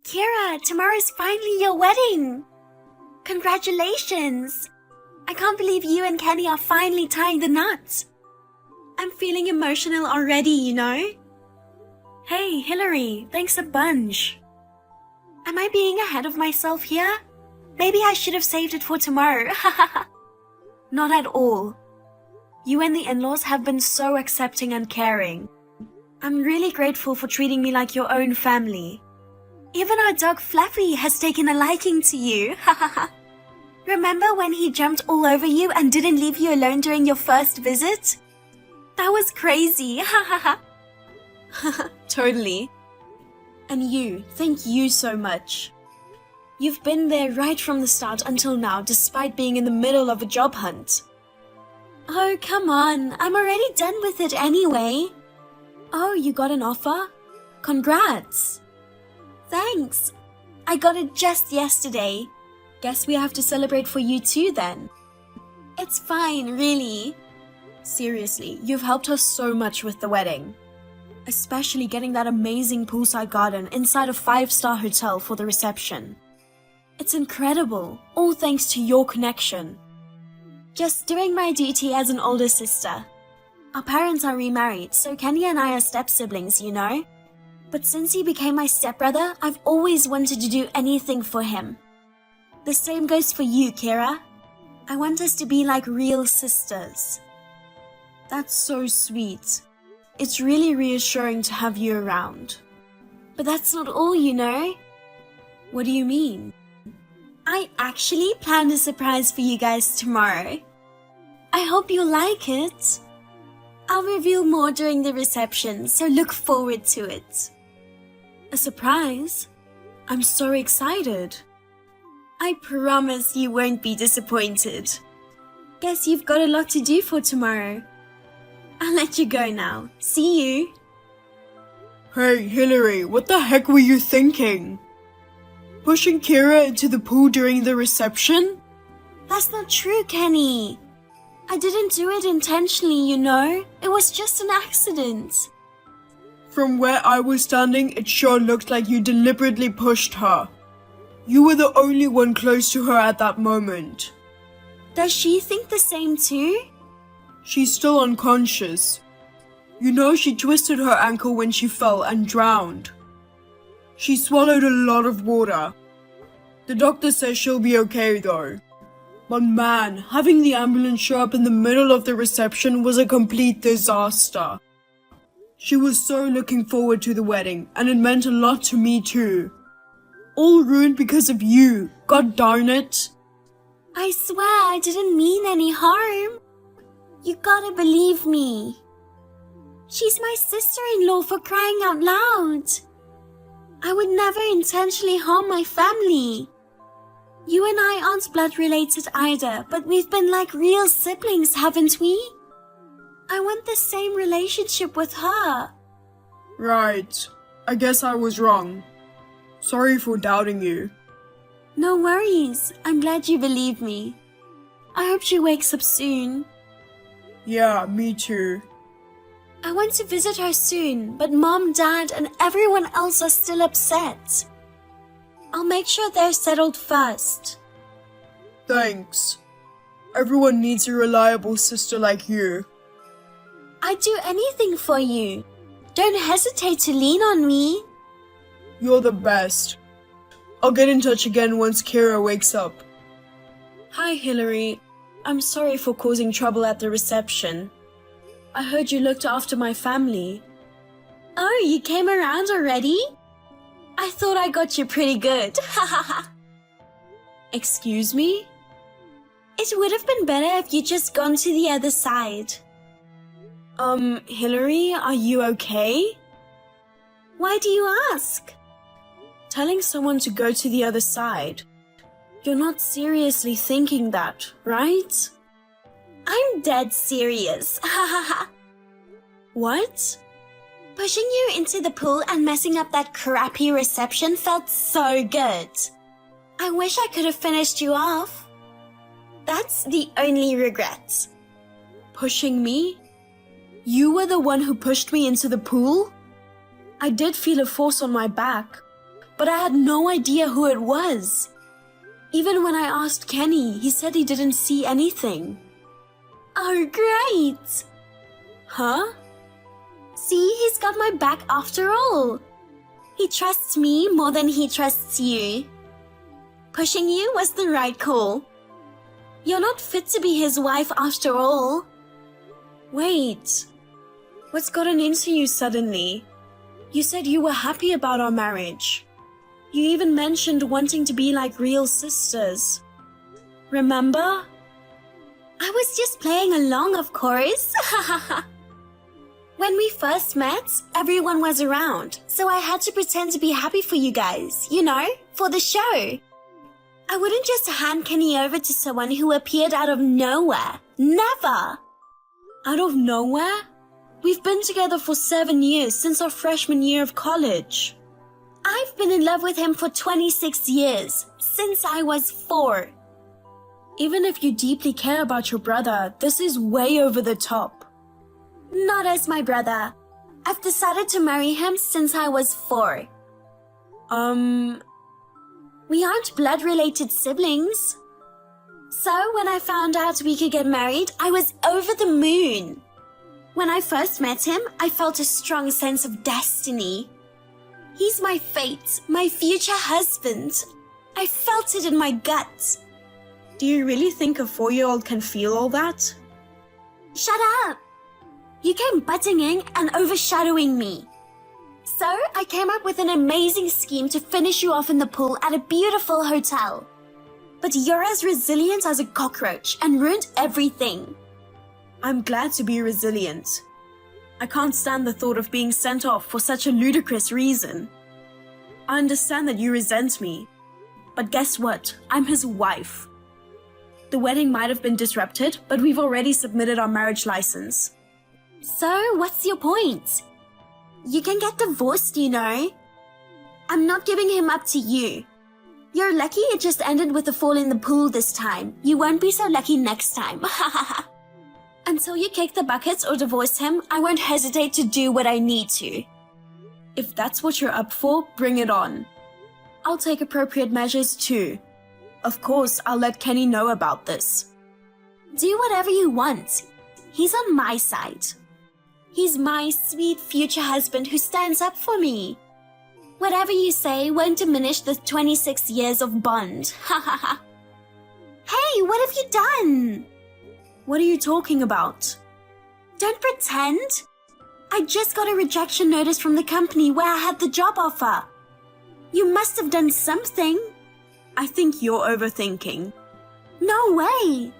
Kira, tomorrow's finally your wedding! Congratulations! I can't believe you and Kenny are finally tying the knot. I'm feeling emotional already, you know? Hey, Hillary, thanks a bunch. Am I being ahead of myself here? Maybe I should have saved it for tomorrow. Not at all. You and the in-laws have been so accepting and caring. I'm really grateful for treating me like your own family. Even our dog Fluffy has taken a liking to you. Remember when he jumped all over you and didn't leave you alone during your first visit? That was crazy. Totally. And you, thank you so much. You've been there right from the start until now, despite being in the middle of a job hunt. Oh, come on. I'm already done with it anyway. Oh, you got an offer? Congrats. Thanks. I got it just yesterday. Guess we have to celebrate for you too then. It's fine, really. Seriously, you've helped us so much with the wedding. Especially getting that amazing poolside garden inside a 5-star hotel for the reception. It's incredible, all thanks to your connection. Just doing my duty as an older sister. Our parents are remarried, so Kenny and I are step-siblings, you know? But since he became my stepbrother, I've always wanted to do anything for him. The same goes for you, Kira. I want us to be like real sisters. That's so sweet. It's really reassuring to have you around. But that's not all, you know? What do you mean? I actually planned a surprise for you guys tomorrow. I hope you'll like it. I'll reveal more during the reception, so look forward to it. A surprise? I'm so excited. I promise you won't be disappointed. Guess you've got a lot to do for tomorrow. I'll let you go now. See you. Hey, Hillary, what the heck were you thinking? Pushing Kira into the pool during the reception? That's not true, Kenny. I didn't do it intentionally, you know. It was just an accident. From where I was standing, it sure looked like you deliberately pushed her. You were the only one close to her at that moment. Does she think the same too? She's still unconscious. You know she twisted her ankle when she fell and drowned. She swallowed a lot of water. The doctor says she'll be okay though. But man, having the ambulance show up in the middle of the reception was a complete disaster. She was so looking forward to the wedding, and it meant a lot to me too. All ruined because of you, god darn it. I swear I didn't mean any harm. You gotta believe me. She's my sister-in-law, for crying out loud. I would never intentionally harm my family. You and I aren't blood-related either, but we've been like real siblings, haven't we? I want the same relationship with her. Right. I guess I was wrong. Sorry for doubting you. No worries. I'm glad you believe me. I hope she wakes up soon. Yeah, me too. I want to visit her soon, but Mom, Dad, and everyone else are still upset. I'll make sure they're settled first. Thanks. Everyone needs a reliable sister like you. I'd do anything for you. Don't hesitate to lean on me. You're the best. I'll get in touch again once Kira wakes up. Hi, Hillary. I'm sorry for causing trouble at the reception. I heard you looked after my family. Oh, you came around already? I thought I got you pretty good. Excuse me? It would have been better if you'd just gone to the other side. Hillary, are you okay? Why do you ask? Telling someone to go to the other side. You're not seriously thinking that, right? I'm dead serious. What? Pushing you into the pool and messing up that crappy reception felt so good. I wish I could have finished you off. That's the only regret. Pushing me? You were the one who pushed me into the pool? I did feel a force on my back, but I had no idea who it was. Even when I asked Kenny, he said he didn't see anything. Oh, great! Huh? See, he's got my back after all. He trusts me more than he trusts you. Pushing you was the right call. You're not fit to be his wife after all. Wait. What's gotten into you suddenly? You said you were happy about our marriage. You even mentioned wanting to be like real sisters. Remember? I was just playing along, of course. When we first met, everyone was around, so I had to pretend to be happy for you guys, you know, for the show. I wouldn't just hand Kenny over to someone who appeared out of nowhere. Never! Out of nowhere? We've been together for 7 years, since our freshman year of college. I've been in love with him for 26 years, since I was 4. Even if you deeply care about your brother, this is way over the top. Not as my brother. I've decided to marry him since I was 4. We aren't blood-related siblings. So when I found out we could get married, I was over the moon. When I first met him, I felt a strong sense of destiny. He's my fate, my future husband. I felt it in my gut. Do you really think a 4-year-old can feel all that? Shut up! You came butting in and overshadowing me. So I came up with an amazing scheme to finish you off in the pool at a beautiful hotel. But you're as resilient as a cockroach and ruined everything. I'm glad to be resilient. I can't stand the thought of being sent off for such a ludicrous reason. I understand that you resent me, but guess what? I'm his wife. The wedding might have been disrupted, but we've already submitted our marriage license. So, what's your point? You can get divorced, you know. I'm not giving him up to you. You're lucky it just ended with a fall in the pool this time. You won't be so lucky next time. Until you kick the buckets or divorce him, I won't hesitate to do what I need to. If that's what you're up for, bring it on. I'll take appropriate measures too. Of course, I'll let Kenny know about this. Do whatever you want. He's on my side. He's my sweet future husband who stands up for me. Whatever you say won't diminish the 26 years of bond. Hey, what have you done? What are you talking about? Don't pretend. I just got a rejection notice from the company where I had the job offer. You must have done something. I think you're overthinking. No way.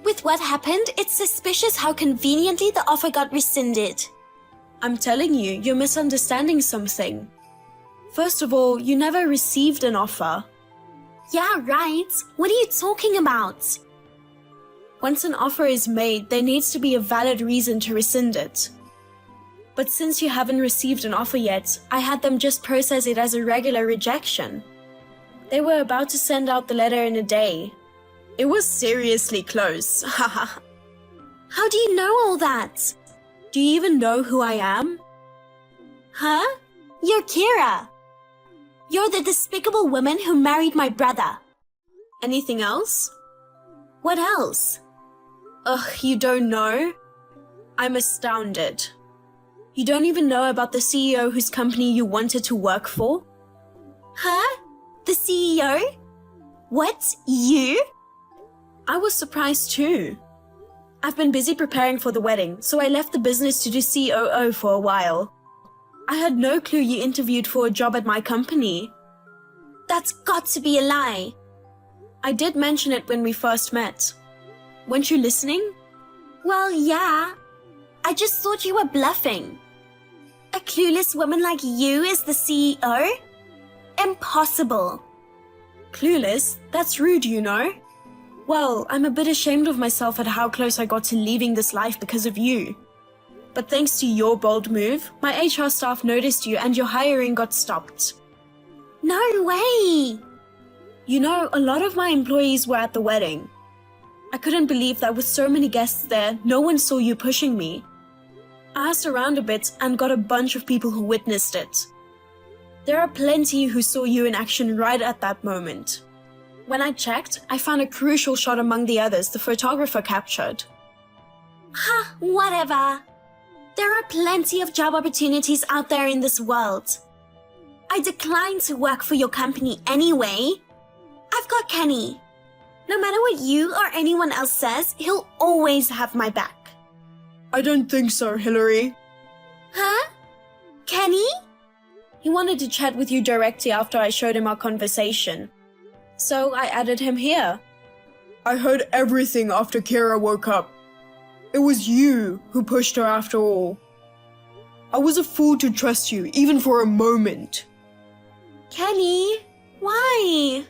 With what happened, it's suspicious how conveniently the offer got rescinded. I'm telling you, you're misunderstanding something. First of all, you never received an offer. Yeah, right. What are you talking about? Once an offer is made, there needs to be a valid reason to rescind it. But since you haven't received an offer yet, I had them just process it as a regular rejection. They were about to send out the letter in a day. It was seriously close. How do you know all that? Do you even know who I am? Huh? You're Kira. You're the despicable woman who married my brother. Anything else? What else? Ugh, you don't know? I'm astounded. You don't even know about the CEO whose company you wanted to work for? Huh? The CEO? What? You? I was surprised too. I've been busy preparing for the wedding, so I left the business to do COO for a while. I had no clue you interviewed for a job at my company. That's got to be a lie. I did mention it when we first met. Weren't you listening? Well, yeah. I just thought you were bluffing. A clueless woman like you is the CEO? Impossible. Clueless? That's rude, you know. Well, I'm a bit ashamed of myself at how close I got to leaving this life because of you. But thanks to your bold move, my HR staff noticed you and your hiring got stopped. No way! You know, a lot of my employees were at the wedding. I couldn't believe that with so many guests there, no one saw you pushing me. I asked around a bit and got a bunch of people who witnessed it. There are plenty who saw you in action right at that moment. When I checked, I found a crucial shot among the others the photographer captured. Ha, whatever. There are plenty of job opportunities out there in this world. I decline to work for your company anyway. I've got Kenny. No matter what you or anyone else says, he'll always have my back. I don't think so, Hillary. Huh? Kenny? He wanted to chat with you directly after I showed him our conversation. So I added him here. I heard everything after Kira woke up. It was you who pushed her after all. I was a fool to trust you, even for a moment. Kenny, why?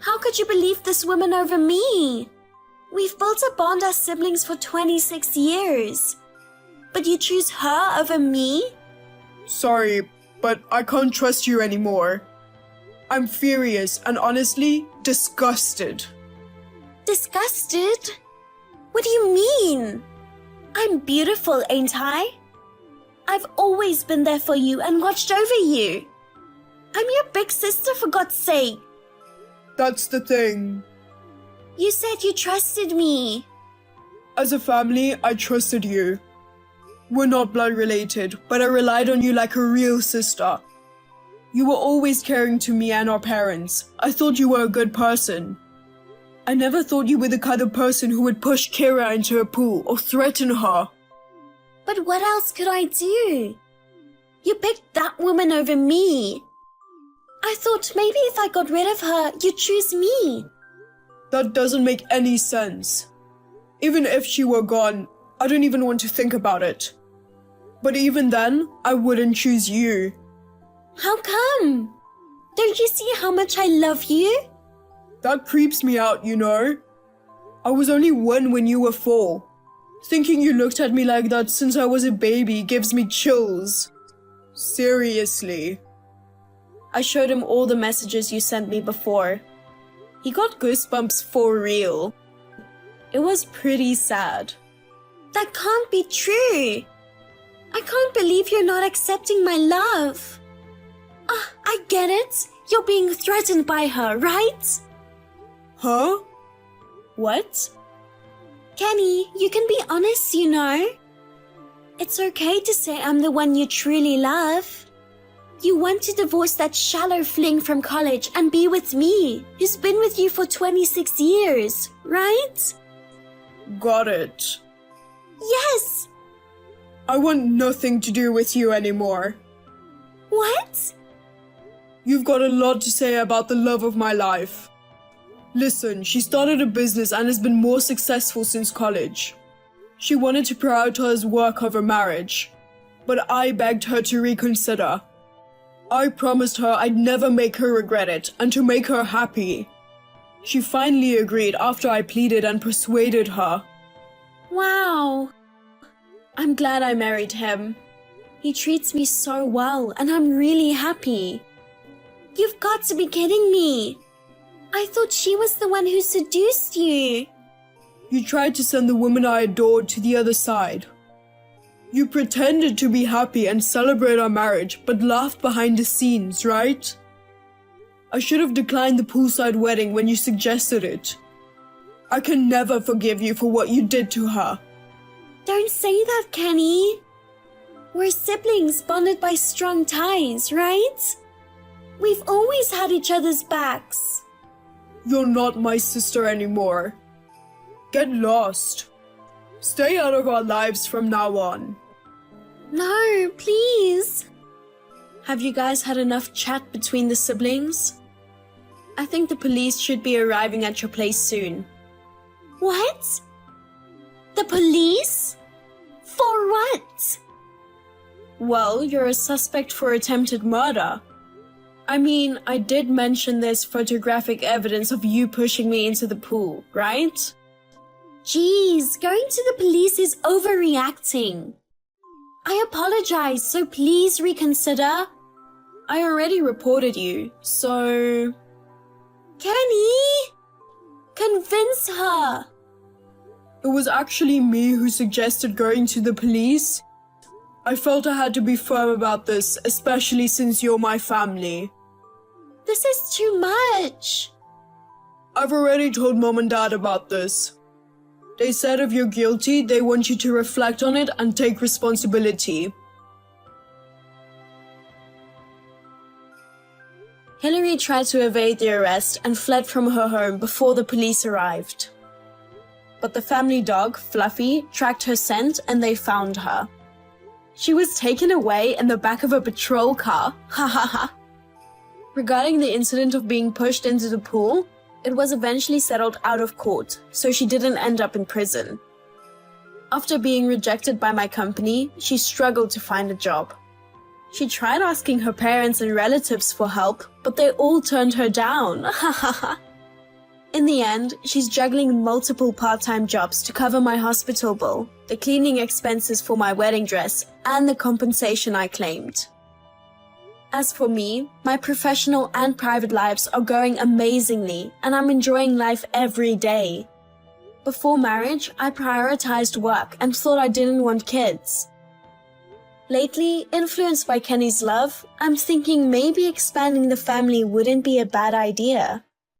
How could you believe this woman over me? We've built a bond as siblings for 26 years. But you choose her over me? Sorry, but I can't trust you anymore. I'm furious and honestly disgusted. Disgusted? What do you mean? I'm beautiful, ain't I? I've always been there for you and watched over you. I'm your big sister, for God's sake. That's the thing. You said you trusted me. As a family, I trusted you. We're not blood related, but I relied on you like a real sister. You were always caring to me and our parents. I thought you were a good person. I never thought you were the kind of person who would push Kira into a pool or threaten her. But what else could I do? You picked that woman over me. I thought maybe if I got rid of her, you'd choose me. That doesn't make any sense. Even if she were gone, I don't even want to think about it. But even then, I wouldn't choose you. How come? Don't you see how much I love you? That creeps me out, you know. I was only 1 when you were 4. Thinking you looked at me like that since I was a baby gives me chills. Seriously. I showed him all the messages you sent me before. He got goosebumps for real. It was pretty sad. That can't be true. I can't believe you're not accepting my love. I get it. You're being threatened by her, right? Huh? What? Kenny, you can be honest, you know. It's okay to say I'm the one you truly love. You want to divorce that shallow fling from college and be with me, who's been with you for 26 years, right? Got it. Yes! I want nothing to do with you anymore. What? You've got a lot to say about the love of my life. Listen, she started a business and has been more successful since college. She wanted to prioritize work over marriage, but I begged her to reconsider. I promised her I'd never make her regret it and to make her happy. She finally agreed after I pleaded and persuaded her. Wow. I'm glad I married him. He treats me so well and I'm really happy. You've got to be kidding me. I thought she was the one who seduced you. You tried to send the woman I adored to the other side. You pretended to be happy and celebrate our marriage, but laughed behind the scenes, right? I should have declined the poolside wedding when you suggested it. I can never forgive you for what you did to her. Don't say that, Kenny. We're siblings bonded by strong ties, right? We've always had each other's backs. You're not my sister anymore. Get lost. Stay out of our lives from now on. No, please. Have you guys had enough chat between the siblings? I think the police should be arriving at your place soon. What? The police? For what? Well, you're a suspect for attempted murder. I mean, I did mention there's photographic evidence of you pushing me into the pool, right? Jeez, going to the police is overreacting. I apologize, so please reconsider. I already reported you, so... Kenny! Convince her! It was actually me who suggested going to the police. I felt I had to be firm about this, especially since you're my family. This is too much. I've already told Mom and Dad about this. They said if you're guilty, they want you to reflect on it and take responsibility. Hillary tried to evade the arrest and fled from her home before the police arrived. But the family dog, Fluffy, tracked her scent and they found her. She was taken away in the back of a patrol car. Ha ha ha. Regarding the incident of being pushed into the pool, it was eventually settled out of court, so she didn't end up in prison. After being rejected by my company, she struggled to find a job. She tried asking her parents and relatives for help, but they all turned her down. Ha ha ha. In the end, she's juggling multiple part-time jobs to cover my hospital bill, the cleaning expenses for my wedding dress, and the compensation I claimed. As for me, my professional and private lives are going amazingly, and I'm enjoying life every day. Before marriage, I prioritized work and thought I didn't want kids. Lately, influenced by Kenny's love, I'm thinking maybe expanding the family wouldn't be a bad idea.